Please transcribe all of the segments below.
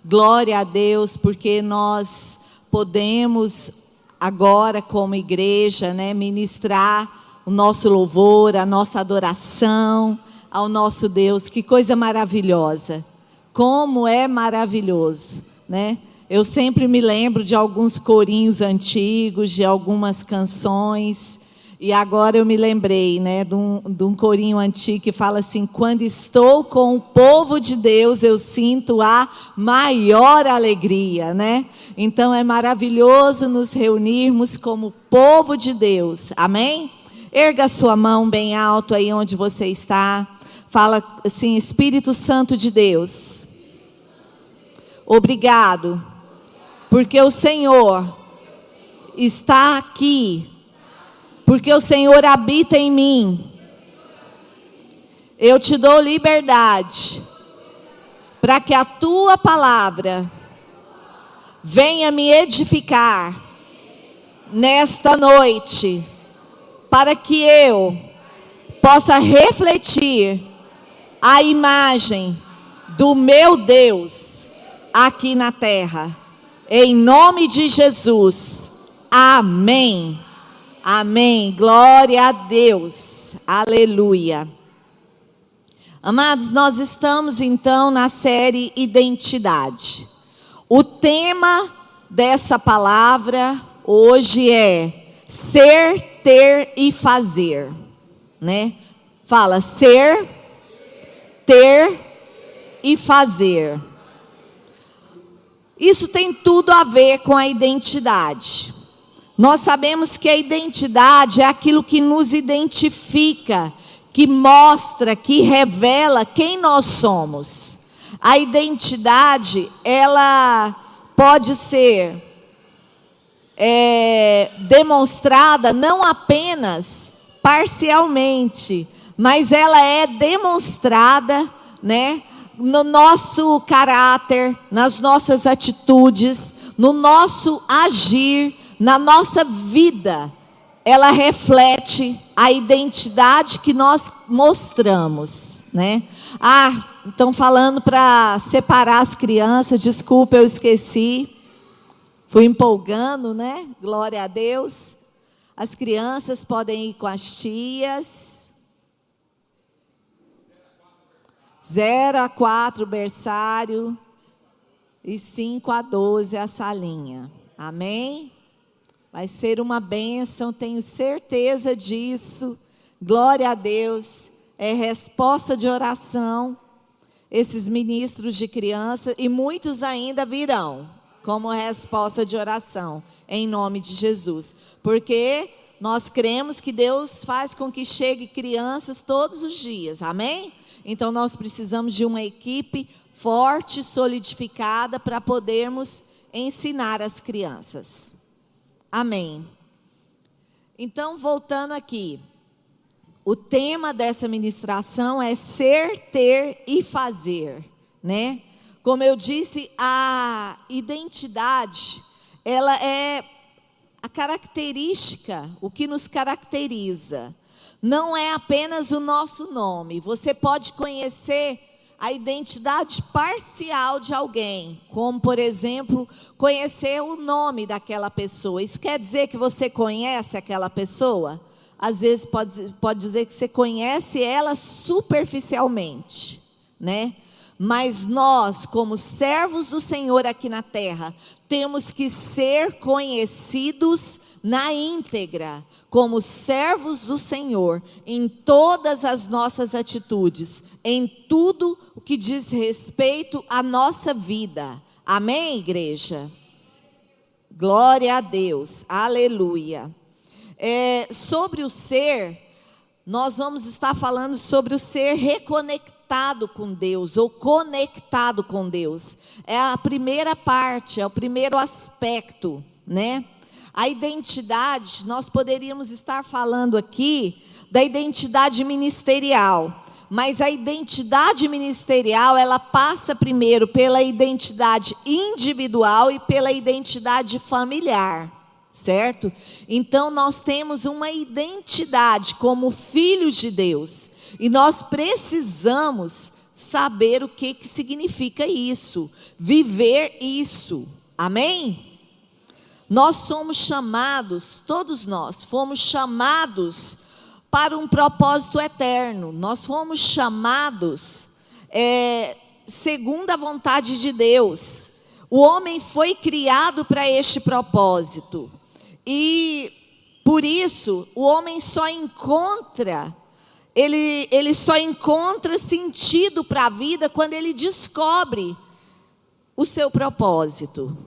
Glória a Deus, porque nós podemos agora, como igreja, né, ministrar o nosso louvor, a nossa adoração ao nosso Deus. Que coisa maravilhosa! Como é maravilhoso, né? Eu sempre me lembro de alguns corinhos antigos, de algumas canções. E agora eu me lembrei, né, de um corinho antigo que fala assim: quando estou com o povo de Deus, eu sinto a maior alegria, né? Então é maravilhoso nos reunirmos como povo de Deus, amém? Erga sua mão bem alto aí onde você está. Fala assim: Espírito Santo de Deus, obrigado, porque o Senhor está aqui. Porque o Senhor habita em mim. Eu te dou liberdade para que a tua palavra venha me edificar nesta noite, para que eu possa refletir a imagem do meu Deus aqui na terra. Em nome de Jesus. Amém. Amém, glória a Deus, aleluia. Amados, nós estamos então na série Identidade. O tema dessa palavra hoje é ser, ter e fazer, né? Fala, ser, ter e fazer. Isso tem tudo a ver com a identidade. Nós sabemos que a identidade é aquilo que nos identifica, que mostra, que revela quem nós somos. A identidade, ela pode ser demonstrada não apenas parcialmente, mas ela é demonstrada, né, no nosso caráter, nas nossas atitudes, no nosso agir, na nossa vida. Ela reflete a identidade que nós mostramos, né? Estão falando para separar as crianças, desculpa, eu esqueci. Fui empolgando, né? Glória a Deus. As crianças podem ir com as tias. 0 a 4 berçário e 5 a 12 a salinha. Amém? Vai ser uma bênção, tenho certeza disso. Glória a Deus. É resposta de oração. Esses ministros de criança, e muitos ainda virão como resposta de oração, em nome de Jesus. Porque nós cremos que Deus faz com que chegue crianças todos os dias. Amém? Então nós precisamos de uma equipe forte, solidificada, para podermos ensinar as crianças. Amém. Então, voltando aqui, o tema dessa ministração é ser, ter e fazer, né? Como eu disse, a identidade, ela é a característica, o que nos caracteriza. Não é apenas o nosso nome. Você pode conhecer a identidade parcial de alguém, como, por exemplo, conhecer o nome daquela pessoa. Isso quer dizer que você conhece aquela pessoa? Às vezes pode dizer que você conhece ela superficialmente, né? Mas nós, como servos do Senhor aqui na terra, temos que ser conhecidos na íntegra, como servos do Senhor, em todas as nossas atitudes, em tudo o que diz respeito à nossa vida. Amém, igreja? Glória a Deus, aleluia. Sobre o ser, nós vamos estar falando sobre o ser reconectado com Deus, ou conectado com Deus. É a primeira parte, é o primeiro aspecto, né? A identidade, nós poderíamos estar falando aqui da identidade ministerial. Mas a identidade ministerial, ela passa primeiro pela identidade individual e pela identidade familiar, certo? Então nós temos uma identidade como filhos de Deus. E nós precisamos saber o que significa isso, viver isso. Amém? Nós somos chamados, todos nós fomos chamados para um propósito eterno. Nós fomos chamados segundo a vontade de Deus. O homem foi criado para este propósito. E por isso o homem só encontra, ele só encontra sentido para a vida quando ele descobre o seu propósito,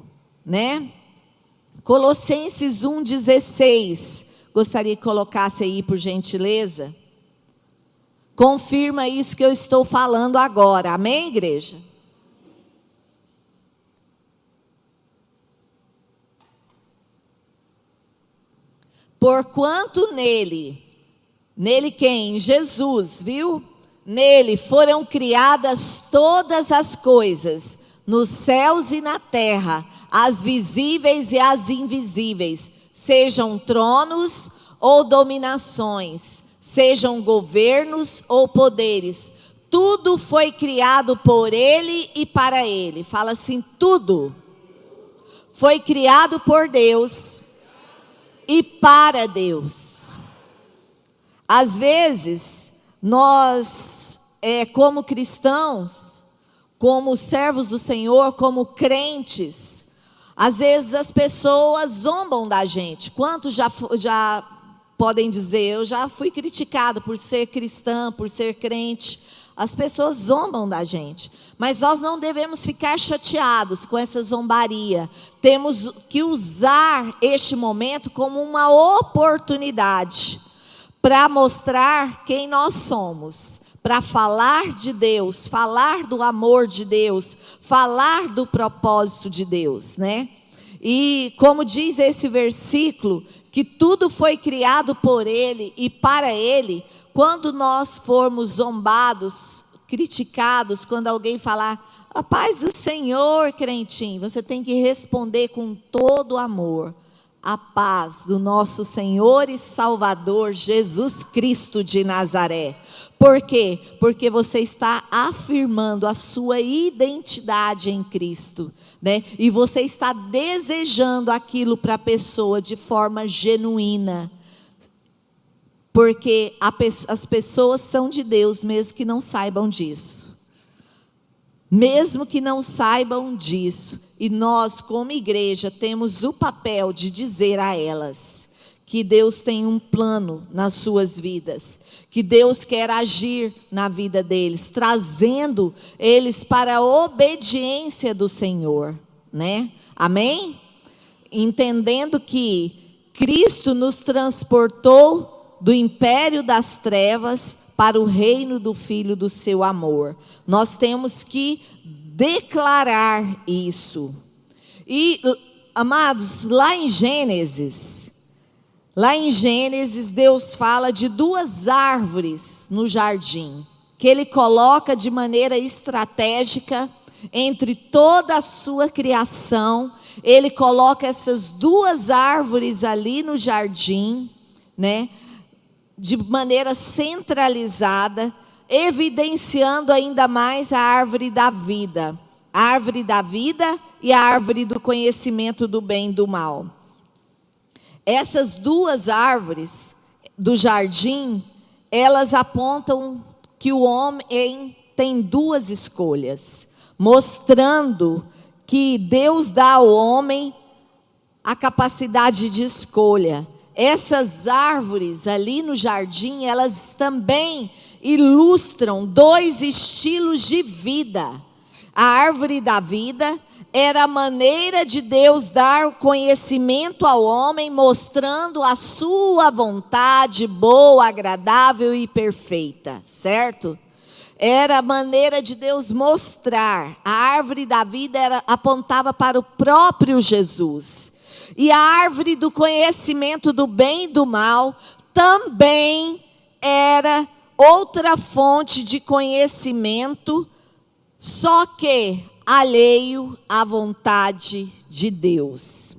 né? Colossenses 1,16, gostaria que colocasse aí por gentileza. Confirma isso que eu estou falando agora, amém, igreja? Porquanto nele quem? Jesus, viu? Nele foram criadas todas as coisas, nos céus e na terra, as visíveis e as invisíveis, sejam tronos ou dominações, sejam governos ou poderes, tudo foi criado por ele e para ele. Fala assim, tudo foi criado por Deus e para Deus. Às vezes, nós, como cristãos, como servos do Senhor, como crentes, às vezes as pessoas zombam da gente. Quantos já podem dizer, eu já fui criticado por ser cristã, por ser crente. As pessoas zombam da gente. Mas nós não devemos ficar chateados com essa zombaria. Temos que usar este momento como uma oportunidade para mostrar quem nós somos, para falar de Deus, falar do amor de Deus, falar do propósito de Deus, né? E como diz esse versículo, que tudo foi criado por Ele e para Ele. Quando nós formos zombados, criticados, quando alguém falar, a paz do Senhor, crentinho, você tem que responder com todo amor. A paz do nosso Senhor e Salvador Jesus Cristo de Nazaré. Por quê? Porque você está afirmando a sua identidade em Cristo, né? E você está desejando aquilo para a pessoa de forma genuína. Porque as pessoas são de Deus, mesmo que não saibam disso. Mesmo que não saibam disso. E nós, como igreja, temos o papel de dizer a elas que Deus tem um plano nas suas vidas, que Deus quer agir na vida deles, trazendo eles para a obediência do Senhor, né? Amém? Entendendo que Cristo nos transportou do império das trevas para o reino do Filho do seu amor. Nós temos que declarar isso. E, amados, lá em Gênesis, Deus fala de duas árvores no jardim, que Ele coloca de maneira estratégica entre toda a sua criação. Ele coloca essas duas árvores ali no jardim, né? De maneira centralizada, evidenciando ainda mais a árvore da vida. A árvore da vida e a árvore do conhecimento do bem e do mal. Essas duas árvores do jardim, elas apontam que o homem tem duas escolhas, mostrando que Deus dá ao homem a capacidade de escolha. Essas árvores ali no jardim, elas também ilustram dois estilos de vida. A árvore da vida era a maneira de Deus dar conhecimento ao homem, mostrando a sua vontade boa, agradável e perfeita, certo? Era a maneira de Deus mostrar. A árvore da vida apontava para o próprio Jesus. E a árvore do conhecimento do bem e do mal também era outra fonte de conhecimento, só que alheio à vontade de Deus.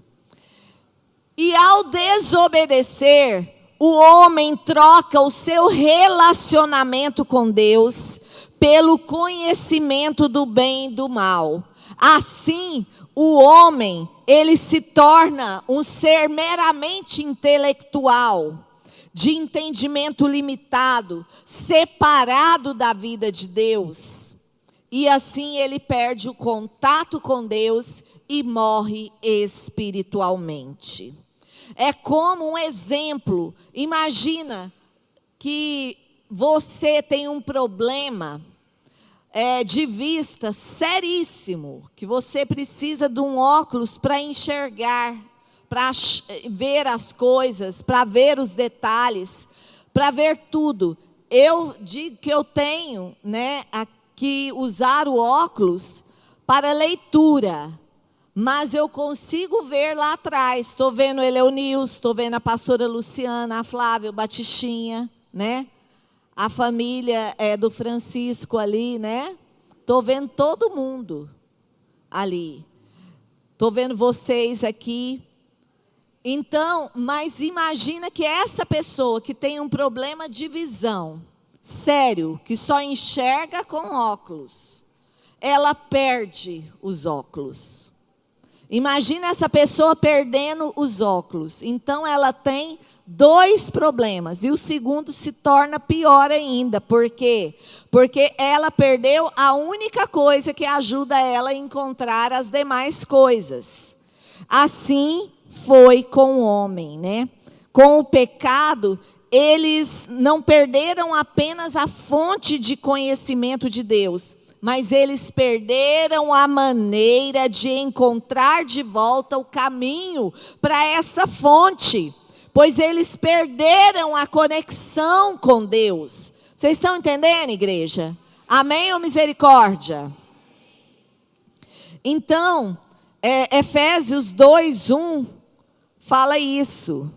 E ao desobedecer, o homem troca o seu relacionamento com Deus pelo conhecimento do bem e do mal. Assim, o homem, ele se torna um ser meramente intelectual, de entendimento limitado, separado da vida de Deus. E assim ele perde o contato com Deus e morre espiritualmente. É como um exemplo. Imagina que você tem um problema de vista seríssimo, que você precisa de um óculos para enxergar, para ver as coisas, para ver os detalhes, para ver tudo. Eu digo que eu tenho, que usar o óculos para leitura, mas eu consigo ver lá atrás. Estou vendo o Eleonils, estou vendo a pastora Luciana, a Flávia, o Batichinha, a família do Francisco ali, Estou vendo todo mundo ali. Estou vendo vocês aqui. Então, mas imagina que essa pessoa que tem um problema de visão, sério, que só enxerga com óculos, ela perde os óculos. Imagina essa pessoa perdendo os óculos. Então, ela tem 2 problemas. E o segundo se torna pior ainda. Por quê? Porque ela perdeu a única coisa que ajuda ela a encontrar as demais coisas. Assim foi com o homem, Com o pecado, eles não perderam apenas a fonte de conhecimento de Deus, mas eles perderam a maneira de encontrar de volta o caminho para essa fonte, pois eles perderam a conexão com Deus. Vocês estão entendendo, igreja? Amém ou misericórdia? Então, Efésios 2:1 fala isso.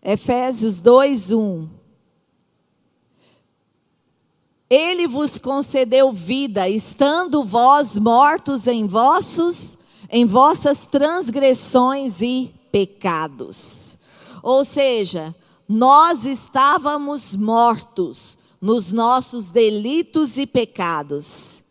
Efésios 2:1. Ele vos concedeu vida, estando vós mortos em vossas transgressões e pecados. Ou seja, nós estávamos mortos nos nossos delitos e pecados.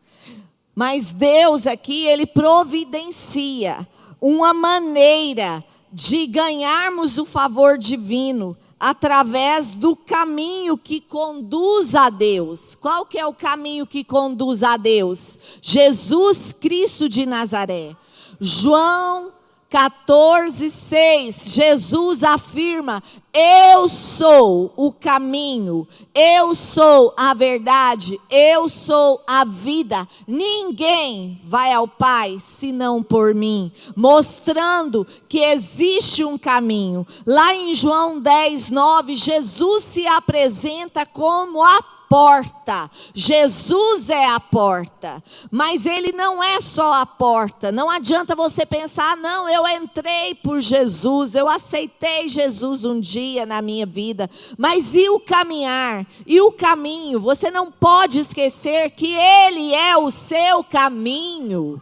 Mas Deus aqui, Ele providencia uma maneira de ganharmos o favor divino através do caminho que conduz a Deus. Qual que é o caminho que conduz a Deus? Jesus Cristo de Nazaré. João 14:6, Jesus afirma: eu sou o caminho, eu sou a verdade, eu sou a vida. Ninguém vai ao Pai senão por mim, mostrando que existe um caminho. Lá em João 10:9, Jesus se apresenta como a porta. Jesus é a porta, mas Ele não é só a porta. Não adianta você pensar: não, eu entrei por Jesus, eu aceitei Jesus um dia na minha vida, mas e o caminhar? E o caminho? Você não pode esquecer que Ele é o seu caminho.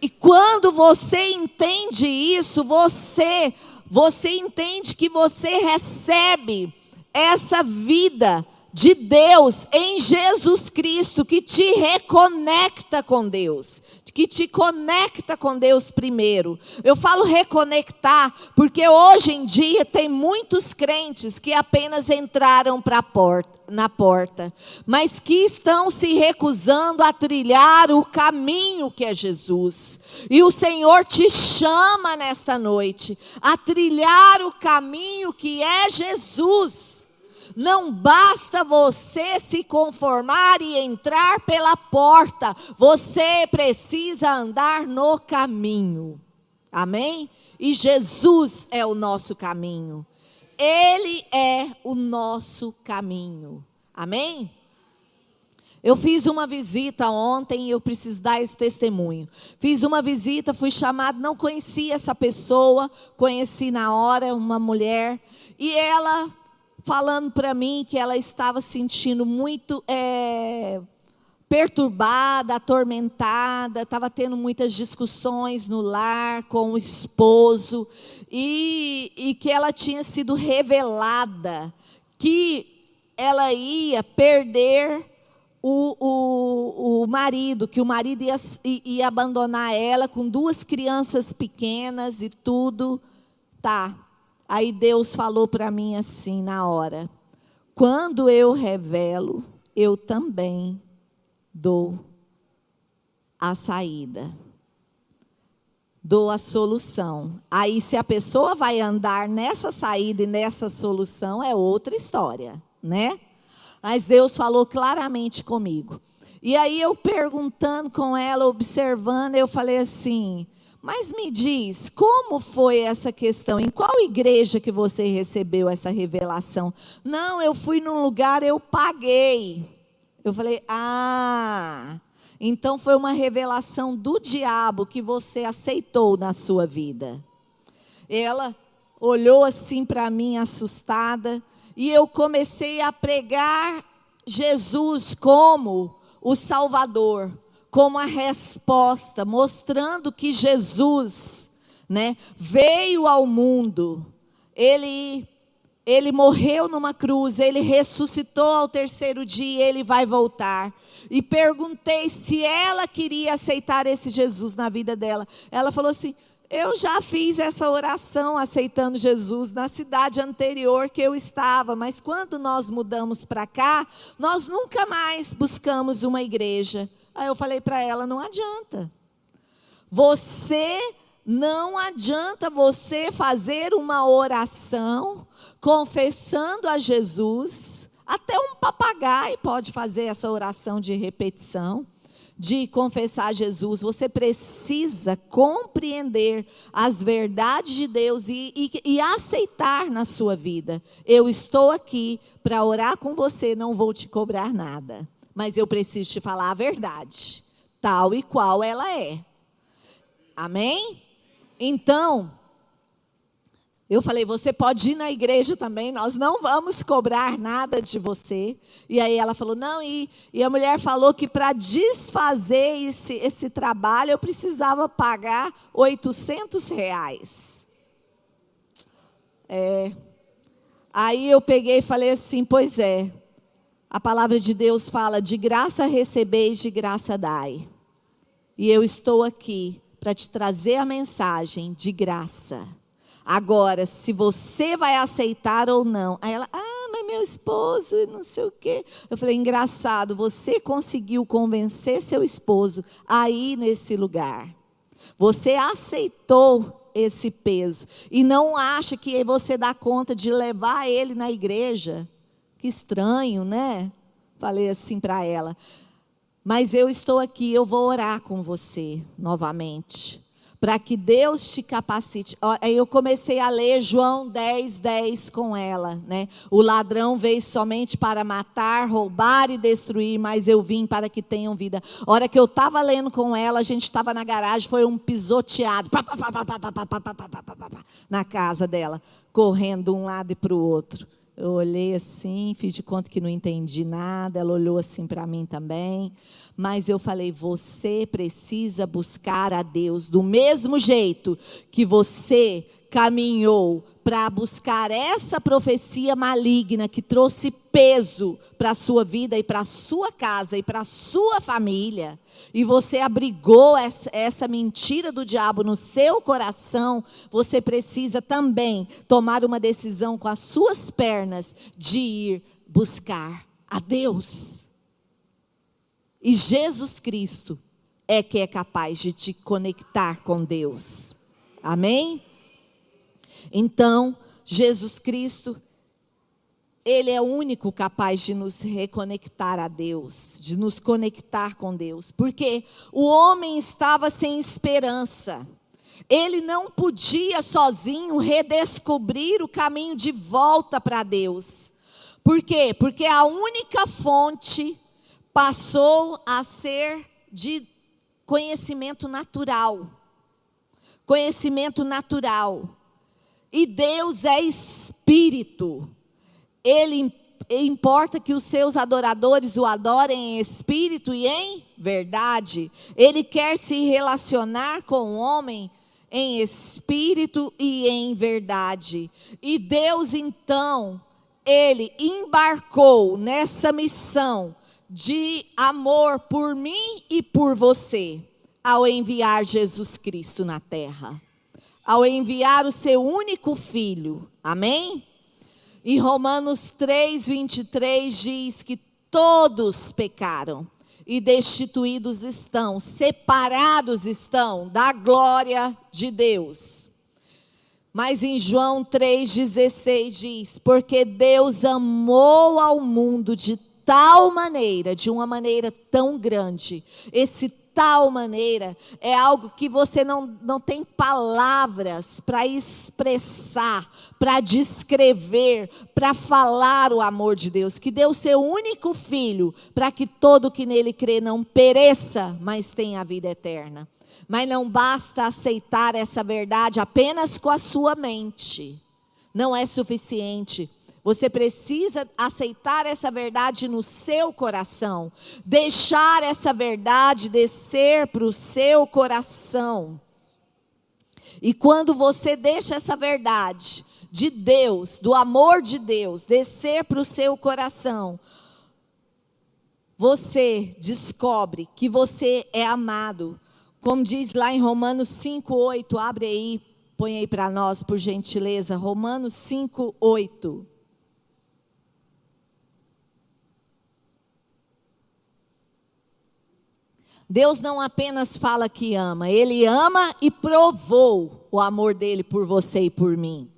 E quando você entende isso, você entende que você recebe essa vida de Deus em Jesus Cristo, que te reconecta com Deus, que te conecta com Deus primeiro. Eu falo reconectar, porque hoje em dia tem muitos crentes que apenas entraram na porta, mas que estão se recusando a trilhar o caminho que é Jesus. E o Senhor te chama nesta noite a trilhar o caminho que é Jesus. Não basta você se conformar e entrar pela porta. Você precisa andar no caminho. Amém? E Jesus é o nosso caminho. Ele é o nosso caminho. Amém? Eu fiz uma visita ontem e eu preciso dar esse testemunho. Fiz uma visita, fui chamada, não conhecia essa pessoa, conheci na hora, uma mulher, e ela falando para mim que ela estava se sentindo muito perturbada, atormentada, estava tendo muitas discussões no lar com o esposo, e que ela tinha sido revelada que ela ia perder o marido, que o marido ia abandonar ela com 2 crianças pequenas e tudo. Tá. Aí Deus falou para mim assim na hora: quando eu revelo, eu também dou a saída, dou a solução. Aí, se a pessoa vai andar nessa saída e nessa solução, é outra história, né? Mas Deus falou claramente comigo. E aí, eu perguntando com ela, observando, eu falei assim: mas me diz, como foi essa questão? Em qual igreja que você recebeu essa revelação? Não, eu fui num lugar, eu paguei. Eu falei: então foi uma revelação do diabo que você aceitou na sua vida. Ela olhou assim para mim, assustada, e eu comecei a pregar Jesus como o Salvador, como a resposta, mostrando que Jesus, né, veio ao mundo, ele morreu numa cruz, ele ressuscitou ao 3º dia, ele vai voltar. E perguntei se ela queria aceitar esse Jesus na vida dela. Ela falou assim: eu já fiz essa oração aceitando Jesus na cidade anterior que eu estava, mas quando nós mudamos para cá, nós nunca mais buscamos uma igreja. Aí eu falei para ela: não adianta. Não adianta você fazer uma oração confessando a Jesus. Até um papagaio pode fazer essa oração de repetição, de confessar a Jesus. Você precisa compreender as verdades de Deus e aceitar na sua vida. Eu estou aqui para orar com você, não vou te cobrar nada, mas eu preciso te falar a verdade, tal e qual ela é. Amém? Então, eu falei: você pode ir na igreja também, nós não vamos cobrar nada de você. E aí ela falou: não, e a mulher falou que para desfazer esse trabalho, eu precisava pagar R$800. Aí eu peguei e falei assim: pois é, a palavra de Deus fala: de graça recebeis, de graça dai. E eu estou aqui para te trazer a mensagem de graça. Agora, se você vai aceitar ou não. Aí ela: mas meu esposo, não sei o quê. Eu falei: engraçado, você conseguiu convencer seu esposo a ir nesse lugar. Você aceitou esse peso. E não acha que você dá conta de levar ele na igreja. Que estranho, né? Falei assim para ela. Mas eu estou aqui, eu vou orar com você novamente, para que Deus te capacite. Aí eu comecei a ler João 10:10 com ela, né? O ladrão veio somente para matar, roubar e destruir, mas eu vim para que tenham vida. A hora que eu estava lendo com ela, a gente estava na garagem, foi um pisoteado na casa dela, correndo de um lado e para o outro. Eu olhei assim, fiz de conta que não entendi nada, ela olhou assim para mim também, mas eu falei: você precisa buscar a Deus do mesmo jeito que você caminhou para buscar essa profecia maligna que trouxe peso para a sua vida e para a sua casa e para a sua família, e você abrigou essa mentira do diabo no seu coração. Você precisa também tomar uma decisão com as suas pernas de ir buscar a Deus. E Jesus Cristo é que é capaz de te conectar com Deus. Amém? Então, Jesus Cristo, Ele é o único capaz de nos reconectar a Deus, de nos conectar com Deus. Porque o homem estava sem esperança. Ele não podia sozinho redescobrir o caminho de volta para Deus. Por quê? Porque a única fonte passou a ser de conhecimento natural. Conhecimento natural. E Deus é espírito. Ele importa que os seus adoradores o adorem em espírito e em verdade. Ele quer se relacionar com o homem em espírito e em verdade. E Deus, então, ele embarcou nessa missão de amor por mim e por você, ao enviar Jesus Cristo na terra, ao enviar o seu único filho, amém? E Romanos 3:23 diz que todos pecaram e destituídos estão, separados estão da glória de Deus. Mas em João 3,16 diz, porque Deus amou ao mundo de tal maneira, de uma maneira tão grande. Esse tal maneira é algo que você não tem palavras para expressar, para descrever, para falar o amor de Deus, que deu seu único filho, para que todo que nele crê não pereça, mas tenha a vida eterna. Mas não basta aceitar essa verdade apenas com a sua mente. Não é suficiente. Você precisa aceitar essa verdade no seu coração. Deixar essa verdade descer para o seu coração. E quando você deixa essa verdade de Deus, do amor de Deus, descer para o seu coração, você descobre que você é amado. Como diz lá em Romanos 5:8, abre aí, põe aí para nós, por gentileza, Romanos 5:8. Deus não apenas fala que ama, Ele ama e provou o amor dele por você e por mim.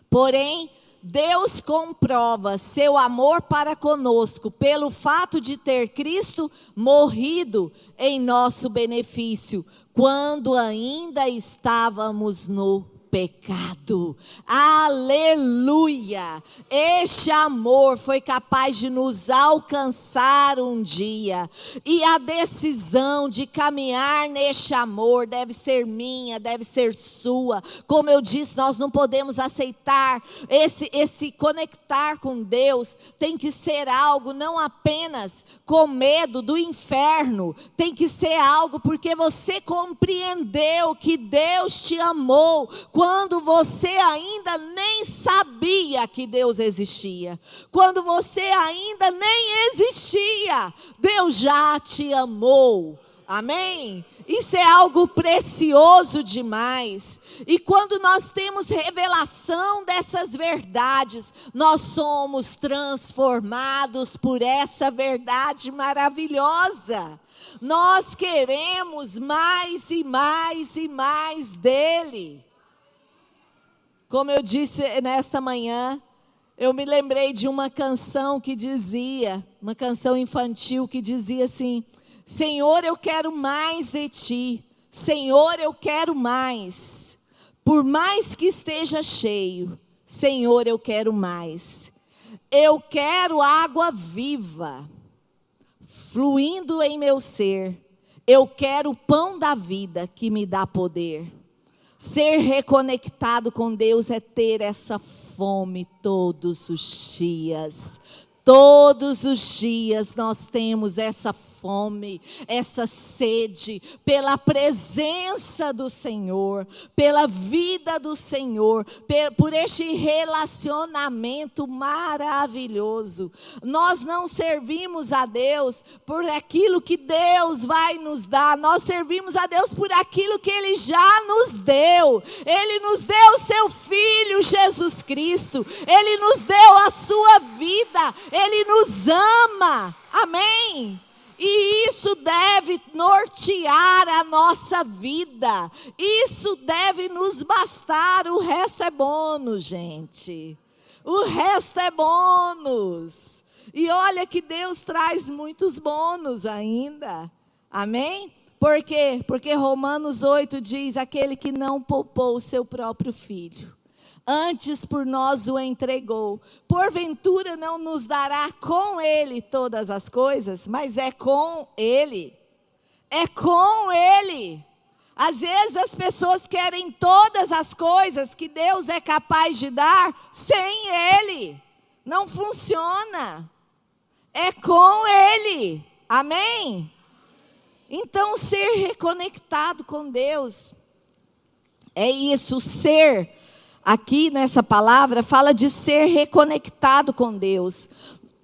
Porém, Deus comprova seu amor para conosco pelo fato de ter Cristo morrido em nosso benefício, quando ainda estávamos no pecado. Aleluia! Este amor foi capaz de nos alcançar um dia. E a decisão de caminhar neste amor deve ser minha, deve ser sua. Como eu disse, nós não podemos aceitar esse conectar com Deus. Tem que ser algo não apenas com medo do inferno. Tem que ser algo porque você compreendeu que Deus te amou quando você ainda nem sabia que Deus existia. Quando você ainda nem existia, Deus já te amou. Amém? Isso é algo precioso demais. E quando nós temos revelação dessas verdades, nós somos transformados por essa verdade maravilhosa. Nós queremos mais e mais e mais dele. Como eu disse nesta manhã, eu me lembrei de uma canção que dizia, uma canção infantil que dizia assim: Senhor, eu quero mais de ti, Senhor, eu quero mais. Por mais que esteja cheio, Senhor, eu quero mais. Eu quero água viva, fluindo em meu ser. Eu quero o pão da vida que me dá poder. Ser reconectado com Deus é ter essa fome todos os dias. Todos os dias nós temos essa fome, essa sede pela presença do Senhor, pela vida do Senhor, por este relacionamento maravilhoso. Nós não servimos a Deus por aquilo que Deus vai nos dar, nós servimos a Deus por aquilo que Ele já nos deu. Ele nos deu o seu Filho Jesus Cristo, Ele nos deu a sua vida, Ele nos ama, amém? E isso deve nortear a nossa vida. Isso deve nos bastar. O resto é bônus, gente. O resto é bônus. E olha que Deus traz muitos bônus ainda. Amém? Por quê? Porque Romanos 8 diz: aquele que não poupou o seu próprio filho, antes por nós o entregou, porventura não nos dará com ele todas as coisas? Mas é com ele, é com ele. Às vezes as pessoas querem todas as coisas que Deus é capaz de dar sem ele, não funciona, é com ele, amém? Então ser reconectado com Deus, é isso, ser aqui nessa palavra, fala de ser reconectado com Deus.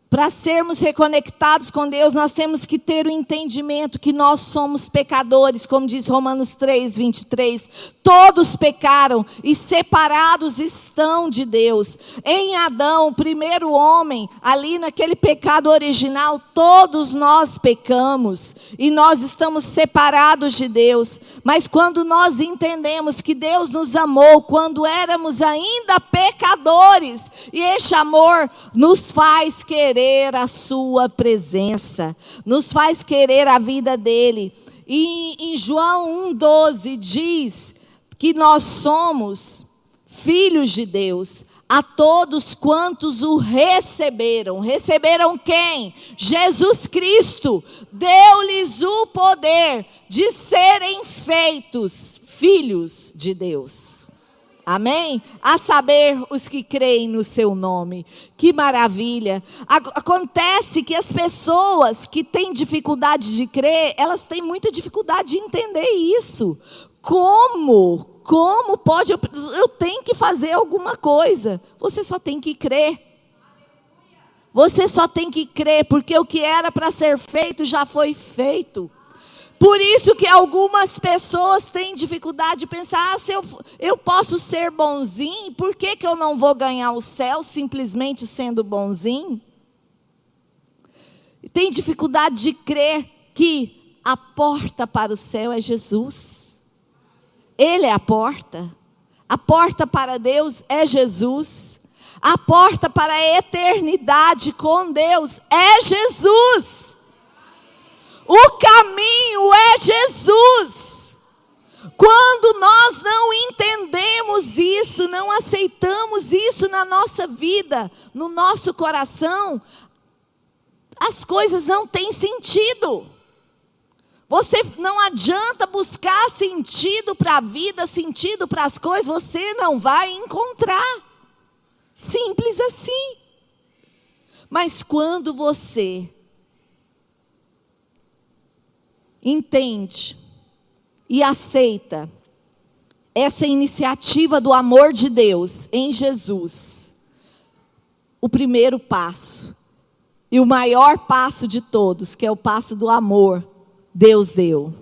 Para sermos reconectados com Deus, nós temos que ter o entendimento que nós somos pecadores, como diz Romanos 3, 23. Todos pecaram e separados estão de Deus. Em Adão, o primeiro homem, ali naquele pecado original, todos nós pecamos e nós estamos separados de Deus. Mas quando nós entendemos que Deus nos amou quando éramos ainda pecadores, e este amor nos faz querer a sua presença, nos faz querer a vida dele. E em João 1,12 diz que nós somos filhos de Deus, a todos quantos o receberam. Receberam quem? Jesus Cristo. Deu-lhes o poder de serem feitos filhos de Deus. Amém? A saber, os que creem no seu nome. Que maravilha. Acontece que as pessoas que têm dificuldade de crer, elas têm muita dificuldade de entender isso. Como pode? Eu tenho que fazer alguma coisa. Você só tem que crer. Você só tem que crer, porque o que era para ser feito já foi feito. Por isso que algumas pessoas têm dificuldade de pensar, se eu posso ser bonzinho, por que eu não vou ganhar o céu simplesmente sendo bonzinho? Tem dificuldade de crer que a porta para o céu é Jesus. Ele é a porta. A porta para Deus é Jesus. A porta para a eternidade com Deus é Jesus. O caminho é Jesus. Quando nós não entendemos isso, não aceitamos isso na nossa vida, no nosso coração, as coisas não têm sentido. Você não adianta buscar sentido para a vida, sentido para as coisas, você não vai encontrar. Simples assim. Mas quando você entende e aceita essa iniciativa do amor de Deus em Jesus, o primeiro passo e o maior passo de todos, que é o passo do amor, Deus deu.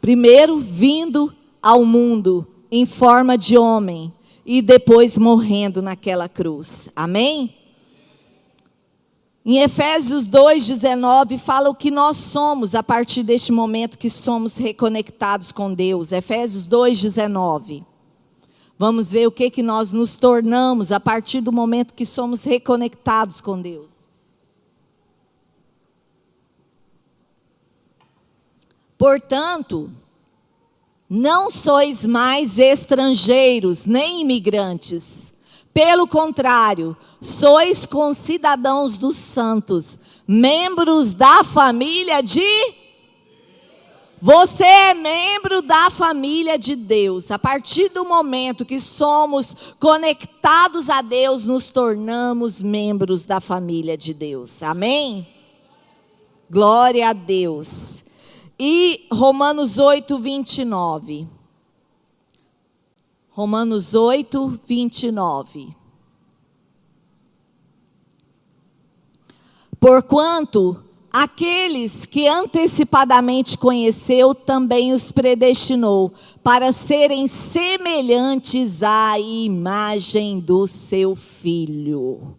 Primeiro vindo ao mundo em forma de homem e depois morrendo naquela cruz. Amém? Em Efésios 2,19 fala o que nós somos a partir deste momento que somos reconectados com Deus. Efésios 2,19. Vamos ver o que nós nos tornamos a partir do momento que somos reconectados com Deus. Portanto, não sois mais estrangeiros, nem imigrantes. Pelo contrário, sois concidadãos dos santos, membros da família de... Você é membro da família de Deus. A partir do momento que somos conectados a Deus, nos tornamos membros da família de Deus. Amém? Glória a Deus. E Romanos 8, 29. Romanos 8, 29. Porquanto aqueles que antecipadamente conheceu, também os predestinou, para serem semelhantes à imagem do seu Filho.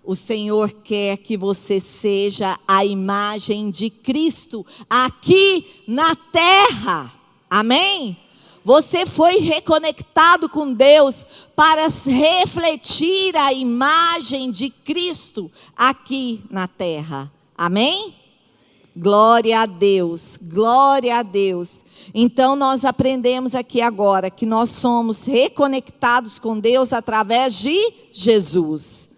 O Senhor quer que você seja a imagem de Cristo aqui na terra. Amém? Você foi reconectado com Deus para refletir a imagem de Cristo aqui na terra. Amém? Glória a Deus, glória a Deus. Então nós aprendemos aqui agora que nós somos reconectados com Deus através de Jesus.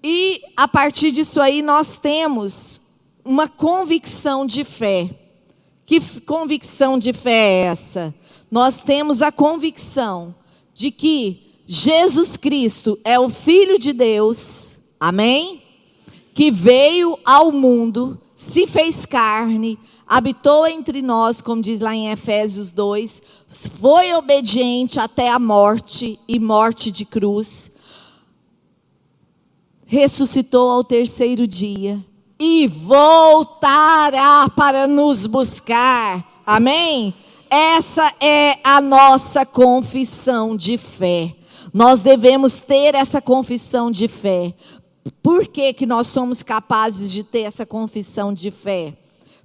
E a partir disso aí nós temos uma convicção de fé. Que convicção de fé é essa? Nós temos a convicção de que Jesus Cristo é o Filho de Deus, amém? Que veio ao mundo, se fez carne, habitou entre nós, como diz lá em Efésios 2, foi obediente até a morte e morte de cruz, ressuscitou ao terceiro dia e voltará para nos buscar. Amém? Essa é a nossa confissão de fé. Nós devemos ter essa confissão de fé. Por que que nós somos capazes de ter essa confissão de fé?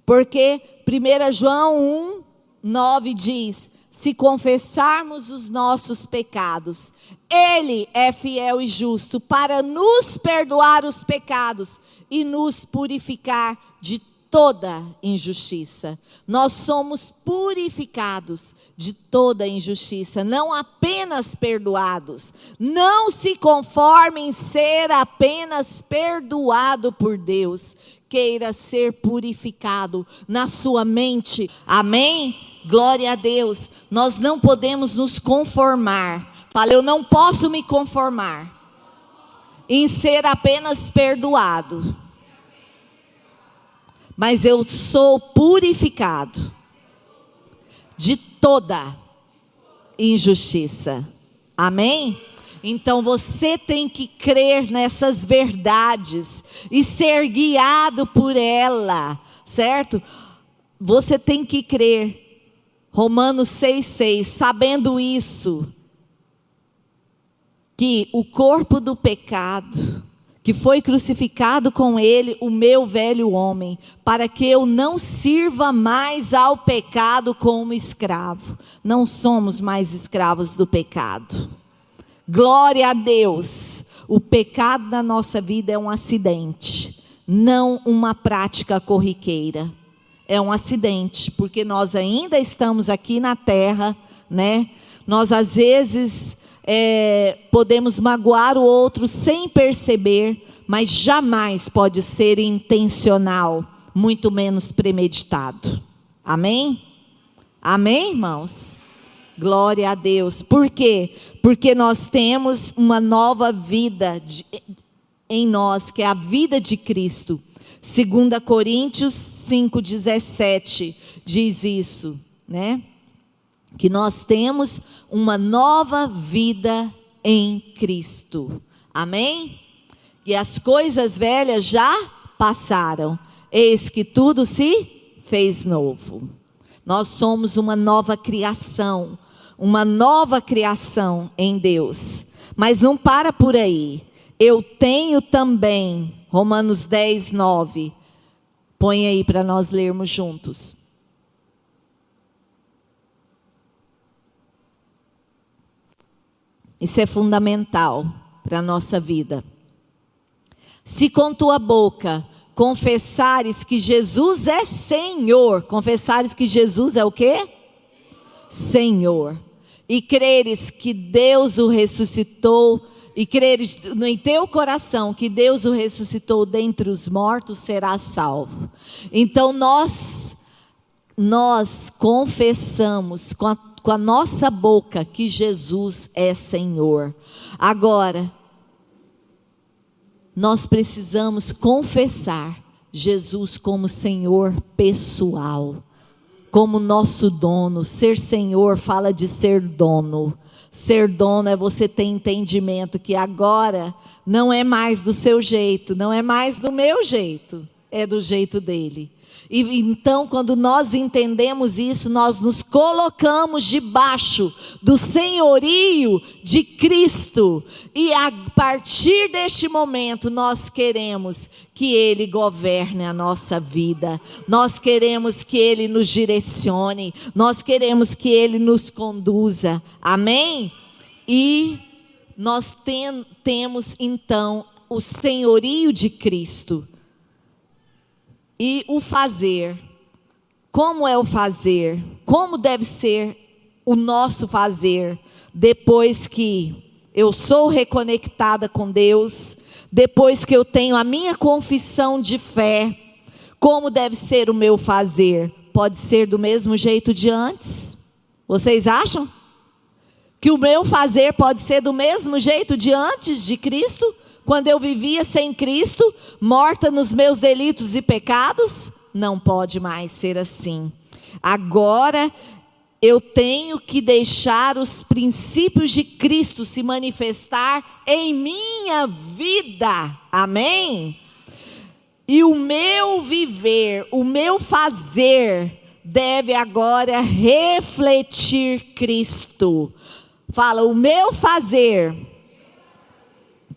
Porque 1 João 1:9 diz: se confessarmos os nossos pecados, Ele é fiel e justo para nos perdoar os pecados e nos purificar de toda injustiça. Nós somos purificados de toda injustiça, não apenas perdoados. Não se conforme em ser apenas perdoado por Deus. Queira ser purificado na sua mente. Amém? Glória a Deus. Nós não podemos nos conformar. Fala, eu não posso me conformar em ser apenas perdoado. Mas eu sou purificado de toda injustiça. Amém? Então você tem que crer nessas verdades e ser guiado por ela, certo? Você tem que crer. Romanos 6:6, sabendo isso, que o corpo do pecado, que foi crucificado com ele, o meu velho homem, para que eu não sirva mais ao pecado como escravo. Não somos mais escravos do pecado. Glória a Deus. O pecado na nossa vida é um acidente, não uma prática corriqueira. É um acidente, porque nós ainda estamos aqui na terra, né? Nós às vezes podemos magoar o outro sem perceber, mas jamais pode ser intencional, muito menos premeditado. Amém? Amém, irmãos? Glória a Deus. Por quê? Porque nós temos uma nova vida em nós, que é a vida de Cristo. 2 Coríntios 5:17 diz isso, né? Que nós temos uma nova vida em Cristo. Amém? E as coisas velhas já passaram, eis que tudo se fez novo. Nós somos uma nova criação em Deus. Mas não para por aí. Eu tenho também, Romanos 10:9. Põe aí para nós lermos juntos. Isso é fundamental para a nossa vida. Se com tua boca confessares que Jesus é Senhor, confessares que Jesus é o quê? Senhor. E creres que Deus o ressuscitou, e creres em teu coração que Deus o ressuscitou dentre os mortos, serás salvo. Então nós confessamos com a nossa boca que Jesus é Senhor. Agora, nós precisamos confessar Jesus como Senhor pessoal, como nosso dono. Ser Senhor fala de ser dono. Ser dono é você ter entendimento que agora não é mais do seu jeito, não é mais do meu jeito, é do jeito dele. E então, quando nós entendemos isso, nós nos colocamos debaixo do senhorio de Cristo. E a partir deste momento, nós queremos que Ele governe a nossa vida. Nós queremos que Ele nos direcione. Nós queremos que Ele nos conduza. Amém? E nós temos, então, o senhorio de Cristo. E o fazer, como é o fazer? Como deve ser o nosso fazer depois que eu sou reconectada com Deus, depois que eu tenho a minha confissão de fé? Como deve ser o meu fazer? Pode ser do mesmo jeito de antes? Vocês acham? Que o meu fazer pode ser do mesmo jeito de antes de Cristo? Quando eu vivia sem Cristo, morta nos meus delitos e pecados? não pode mais ser assim. Agora eu tenho que deixar os princípios de Cristo se manifestar em minha vida. Amém? E o meu viver, o meu fazer, deve agora refletir Cristo. Fala, o meu fazer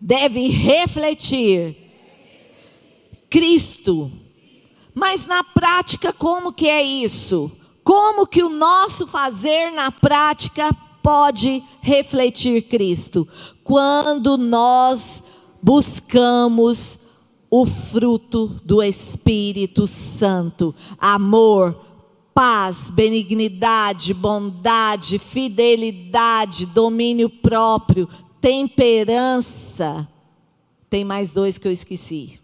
deve refletir Cristo. Mas na prática, como que é isso? Como que o nosso fazer na prática pode refletir Cristo? Quando nós buscamos o fruto do Espírito Santo: amor, paz, benignidade, bondade, fidelidade, domínio próprio, temperança. Tem mais 2 que eu esqueci.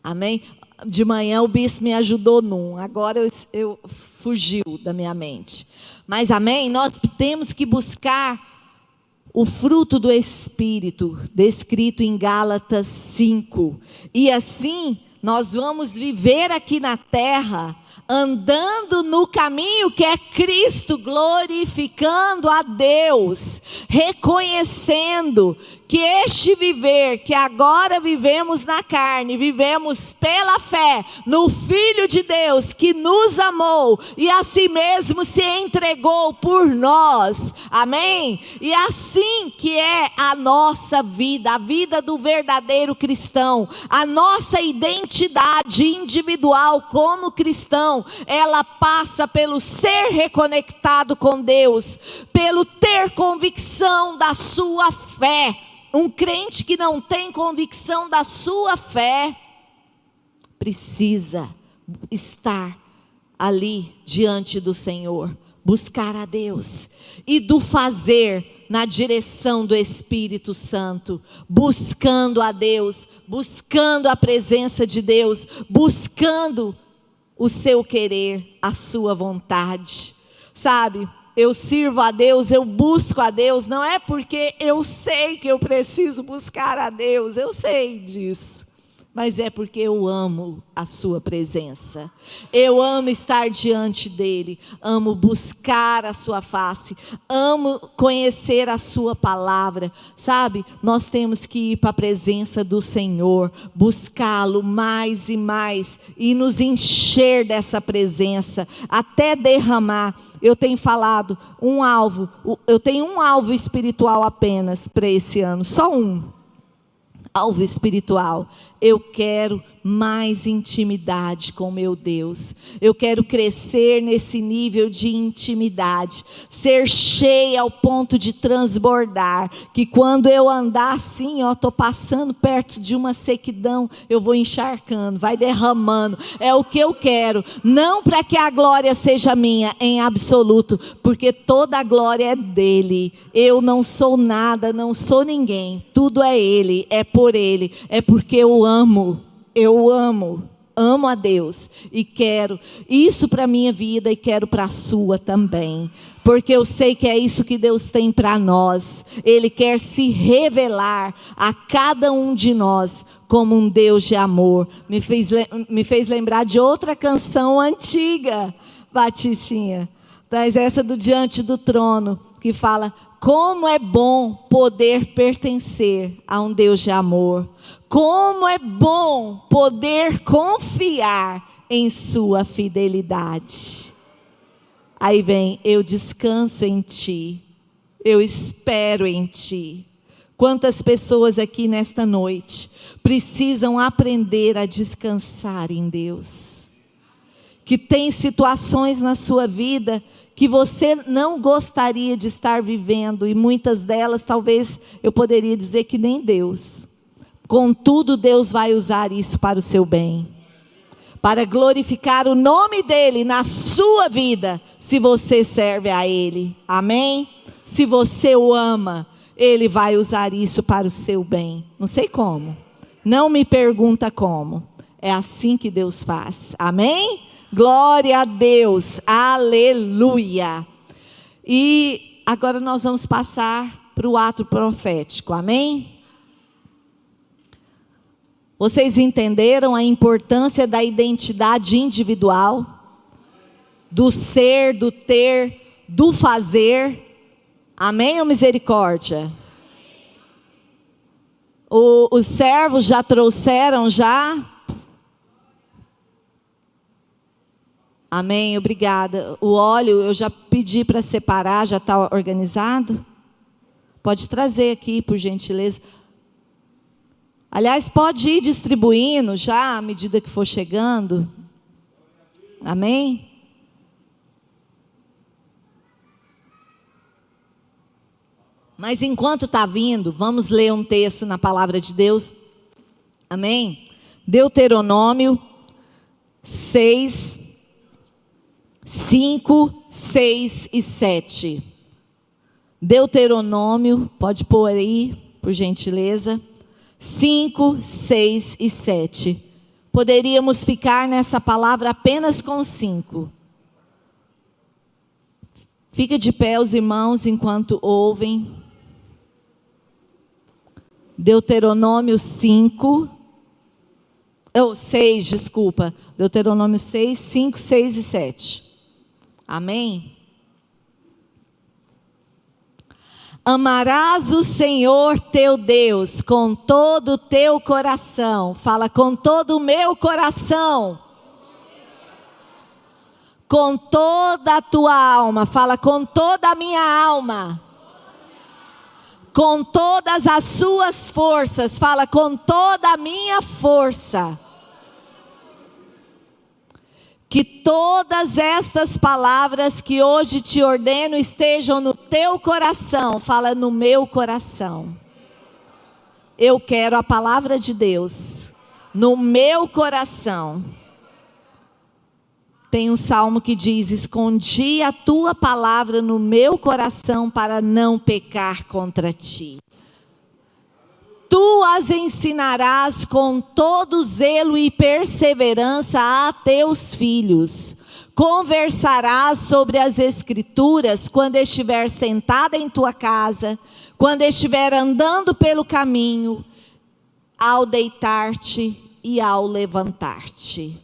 Amém? De manhã o bispo me ajudou num, agora eu fugiu da minha mente. Mas amém? Nós temos que buscar o fruto do Espírito, descrito em Gálatas 5. E assim nós vamos viver aqui na terra, andando no caminho que é Cristo, glorificando a Deus, reconhecendo que este viver, que agora vivemos na carne, vivemos pela fé no Filho de Deus, que nos amou e a si mesmo se entregou por nós, amém? E assim que é a nossa vida, a vida do verdadeiro cristão, a nossa identidade individual como cristão, ela passa pelo ser reconectado com Deus, pelo ter convicção da sua fé. Um crente que não tem convicção da sua fé, precisa estar ali diante do Senhor, buscar a Deus, e do fazer na direção do Espírito Santo, buscando a Deus, buscando a presença de Deus, buscando o seu querer, a sua vontade. Sabe, eu sirvo a Deus, eu busco a Deus, não é porque eu sei que eu preciso buscar a Deus, eu sei disso, mas é porque eu amo a sua presença, eu amo estar diante dele, amo buscar a sua face, amo conhecer a sua palavra, sabe? Nós temos que ir para a presença do Senhor, buscá-lo mais e mais, e nos encher dessa presença, até derramar. Eu tenho falado eu tenho um alvo espiritual apenas para esse ano, só um alvo espiritual. Eu quero mais intimidade com meu Deus. Eu quero crescer nesse nível de intimidade, ser cheia ao ponto de transbordar, que quando eu andar assim, estou passando perto de uma sequidão, eu vou encharcando, vai derramando. É o que eu quero, não para que a glória seja minha em absoluto, porque toda a glória é dele. Eu não sou nada, não sou ninguém, tudo é ele, é por ele, é porque eu amo a Deus e quero isso para a minha vida e quero para a sua também, porque eu sei que é isso que Deus tem para nós. Ele quer se revelar a cada um de nós como um Deus de amor. Me fez lembrar de outra canção antiga, Batistinha, mas essa do Diante do Trono, que fala: como é bom poder pertencer a um Deus de amor. Como é bom poder confiar em sua fidelidade. Aí vem: eu descanso em ti, eu espero em ti. Quantas pessoas aqui nesta noite precisam aprender a descansar em Deus? Que tem situações na sua vida que você não gostaria de estar vivendo, e muitas delas talvez eu poderia dizer que nem Deus. Contudo, Deus vai usar isso para o seu bem, para glorificar o nome dEle na sua vida, se você serve a Ele, amém? Se você o ama, Ele vai usar isso para o seu bem. Não sei como, não me pergunta como, é assim que Deus faz, amém? Glória a Deus, aleluia. E agora nós vamos passar para o ato profético, amém? Vocês entenderam a importância da identidade individual? Do ser, do ter, do fazer? Amém ou misericórdia? Os servos já trouxeram já? Amém, obrigada. O óleo eu já pedi para separar, já está organizado? Pode trazer aqui, por gentileza. Aliás, pode ir distribuindo já, à medida que for chegando. Amém? Mas enquanto está vindo, vamos ler um texto na palavra de Deus. Amém? Deuteronômio 6, 5, 6 e 7. Deuteronômio, pode pôr aí, por gentileza. 5, 6 e 7. Poderíamos ficar nessa palavra apenas com 5. Fica de pé os irmãos enquanto ouvem. Deuteronômio 5, 6, desculpa. Deuteronômio 6, 5, 6 e 7. Amém? Amarás o Senhor teu Deus com todo o teu coração. Fala, com todo o meu coração. Com toda a tua alma. Fala, com toda a minha alma. Com todas as suas forças. Fala, com toda a minha força. Que todas estas palavras que hoje te ordeno estejam no teu coração. Fala, no meu coração. Eu quero a palavra de Deus no meu coração. Tem um salmo que diz: escondi a tua palavra no meu coração para não pecar contra ti. Tu as ensinarás com todo zelo e perseverança a teus filhos. Conversarás sobre as Escrituras quando estiver sentada em tua casa, quando estiver andando pelo caminho, ao deitar-te e ao levantar-te.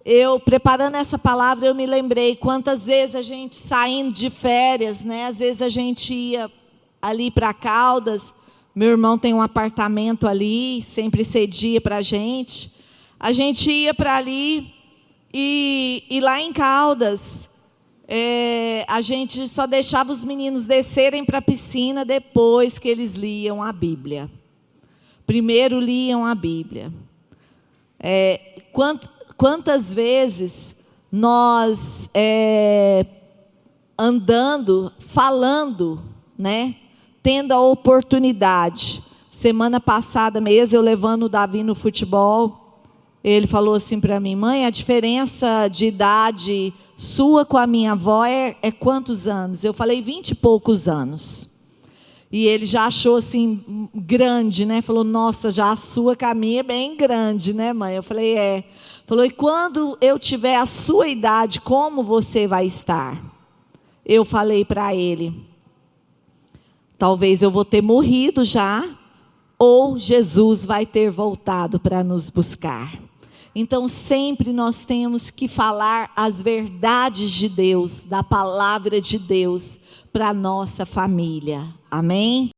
Eu, preparando essa palavra, eu me lembrei quantas vezes a gente saindo de férias, né? Às vezes a gente ia ali para Caldas. Meu irmão tem um apartamento ali, sempre cedia para a gente. A gente ia para ali e lá em Caldas, a gente só deixava os meninos descerem para a piscina depois que eles liam a Bíblia. Primeiro liam a Bíblia. Quantas vezes nós, andando, falando, né? Tendo a oportunidade. Semana passada mesmo, eu levando o Davi no futebol, ele falou assim para mim: mãe, a diferença de idade sua com a minha avó é quantos anos? Eu falei 20 e poucos anos. E ele já achou assim, grande, né? Falou, nossa, já a sua com a minha é bem grande, né, mãe? Eu falei, é. Falou, e quando eu tiver a sua idade, como você vai estar? Eu falei para ele, talvez eu vou ter morrido já, ou Jesus vai ter voltado para nos buscar. Então, sempre nós temos que falar as verdades de Deus, da palavra de Deus, para a nossa família. Amém?